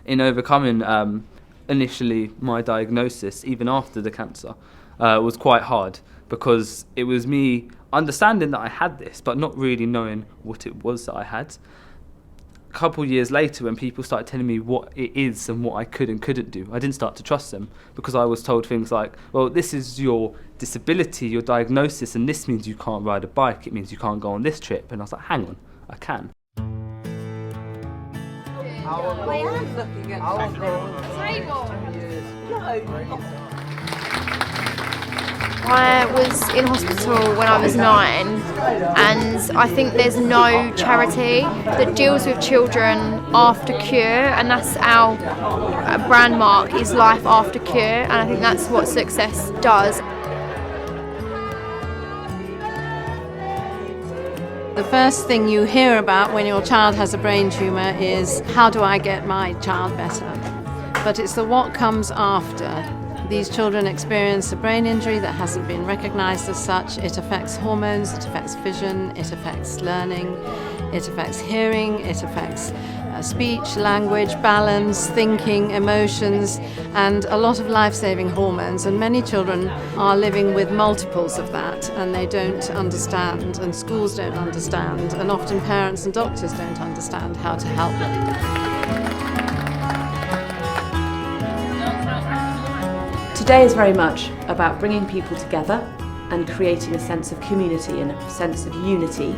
in overcoming initially my diagnosis, even after the cancer, was quite hard, because it was me understanding that I had this, but not really knowing what it was that I had. A couple years later, when people started telling me what it is and what I could and couldn't do, I didn't start to trust them, because I was told things like, well, this is your disability, your diagnosis, and this means you can't ride a bike, it means you can't go on this trip. And I was like, hang on, I can. My hand's looking at I was in hospital when I was 9, and I think there's no charity that deals with children after cure, and that's our brand mark, is life after cure, and I think that's what success does. The first thing you hear about when your child has a brain tumour is, how do I get my child better? But it's the what comes after. These children experience a brain injury that hasn't been recognised as such. It affects hormones, it affects vision, it affects learning, it affects hearing, it affects speech, language, balance, thinking, emotions, and a lot of life-saving hormones. And many children are living with multiples of that, and they don't understand, and schools don't understand, and often parents and doctors don't understand how to help them. Today is very much about bringing people together and creating a sense of community and a sense of unity.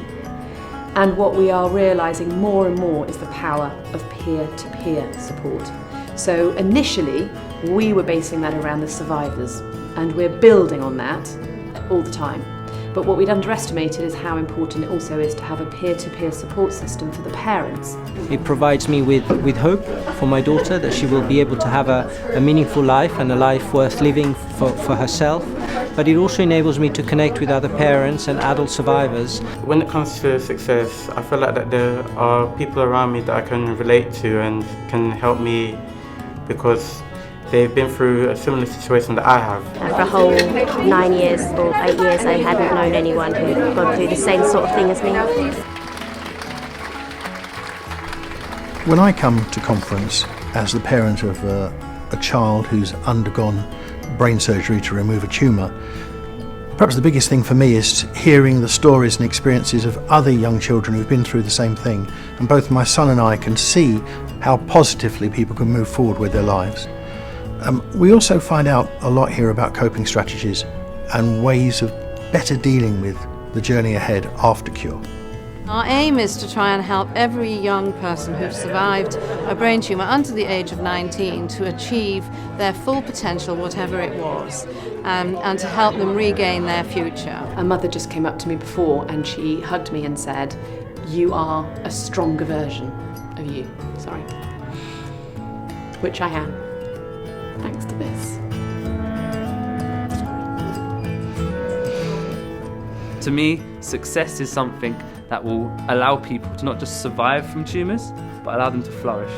And what we are realising more and more is the power of peer-to-peer support. So initially, we were basing that around the survivors, and we're building on that all the time. But what we'd underestimated is how important it also is to have a peer-to-peer support system for the parents. It provides me with hope for my daughter, that she will be able to have a meaningful life and a life worth living for herself. But it also enables me to connect with other parents and adult survivors. When it comes to success, I feel like that there are people around me that I can relate to and can help me, because they've been through a similar situation that I have. For a whole 9 years or 8 years, I hadn't known anyone who had gone through the same sort of thing as me. When I come to conference as the parent of a child who's undergone brain surgery to remove a tumour, perhaps the biggest thing for me is hearing the stories and experiences of other young children who've been through the same thing. And both my son and I can see how positively people can move forward with their lives. We also find out a lot here about coping strategies and ways of better dealing with the journey ahead after cure. Our aim is to try and help every young person who's survived a brain tumour under the age of 19 to achieve their full potential, whatever it was, and to help them regain their future. A mother just came up to me before and she hugged me and said, "You are a stronger version of you." Sorry. Which I am, thanks to this. To me, success is something that will allow people to not just survive from tumours, but allow them to flourish.